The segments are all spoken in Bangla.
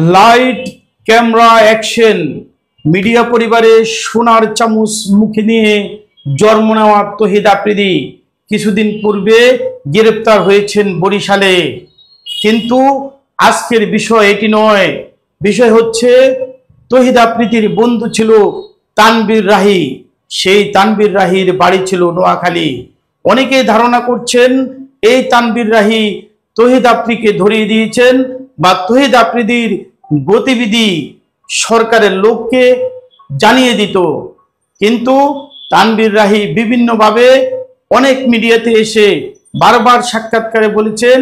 Light camera action. মিডিয়া পরিবারে সোনার চামচ মুখে নিয়ে জন্ম নেওয়া তহিদ আফ্রিদি কিছুদিন পূর্বে গ্রেপ্তার হয়েছেন বরিশালে। কিন্তু আজকের বিষয় এটি নয়, বিষয় হচ্ছে তহিদ আফ্রিদির বন্ধু ছিল তানভীর রাহি। সেই তানভীর রাহির বাড়ি ছিল নোয়াখালী। অনেকেই ধারণা করছেন এই তানভীর রাহি তহিদ আফ্রিদিকে ধরিয়ে দিয়েছেন বা তহিদ আফ্রিদির গতিবিধি সরকারের লোককে জানিয়ে দিত। কিন্তু তানভীর রাহি বিভিন্নভাবে অনেক মিডিয়াতে এসে বারবার সাক্ষাৎকারে বলেছেন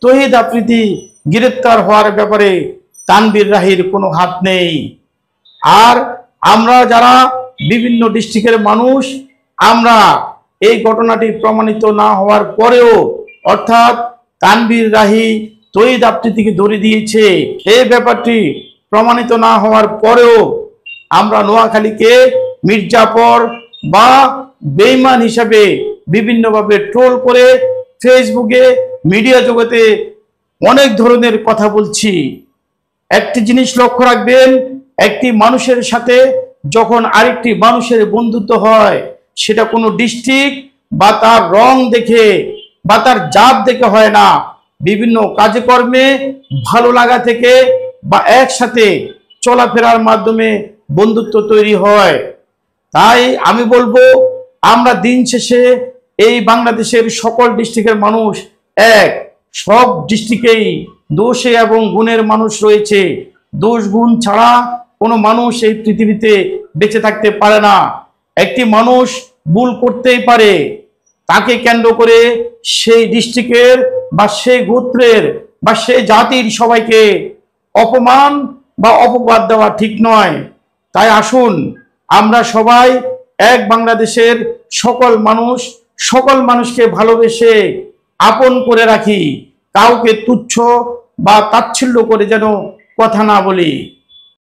তহিদ আফ্রিদি গ্রেপ্তার হওয়ার ব্যাপারে তানভীর রাহির কোনো হাত নেই। আর আমরা যারা বিভিন্ন ডিস্ট্রিক্টের মানুষ, আমরা এই ঘটনাটি প্রমাণিত না হওয়ার পরেও, অর্থাৎ তানভীর রাহি তহিদ আফ্রিদিকে ধরে দিয়েছে এই ব্যাপারটি প্রমাণিত না হওয়ার পরেও আমরা নোয়াখালীকে মির্জাপুর বা বেঈমান হিসাবে বিভিন্নভাবে ট্রোল করে ফেসবুকে মিডিয়া জগতে অনেক ধরনের কথা বলছি। একটি জিনিস লক্ষ্য রাখবেন, একটি মানুষের সাথে যখন আরেকটি মানুষের বন্ধুত্ব হয়, সেটা কোনো ডিস্ট্রিক্ট বা তার রং দেখে বা তার জাত দেখে হয় না, বিভিন্ন কাজে কর্মে ভালো লাগা থেকে বা একসাথে চলাফেরার মাধ্যমে বন্ধুত্ব তৈরি হয়। তাই আমি বলবো, আমরা দিন শেষে এই বাংলাদেশের সকল ডিস্ট্রিক্টের মানুষ এক। সব ডিস্ট্রিক্টেই দোষে এবং গুণের মানুষ রয়েছে। দোষ গুণ ছাড়া কোনো মানুষ এই পৃথিবীতে বেঁচে থাকতে পারে না। একটি মানুষ ভুল করতেই পারে, তাকে কেন্দ্র করে সেই ডিস্ট্রিক্টের বা সেই গোত্রের বা সেই জাতির সবাইকে অপমান বা অপবাদ দেওয়া ঠিক নয়। তাই আসুন আমরা সবাই এক বাংলাদেশের সকল মানুষকে ভালোবেসে আপন করে রাখি, কাউকে তুচ্ছ বা তাচ্ছিল্য করে যেন কথা না বলি।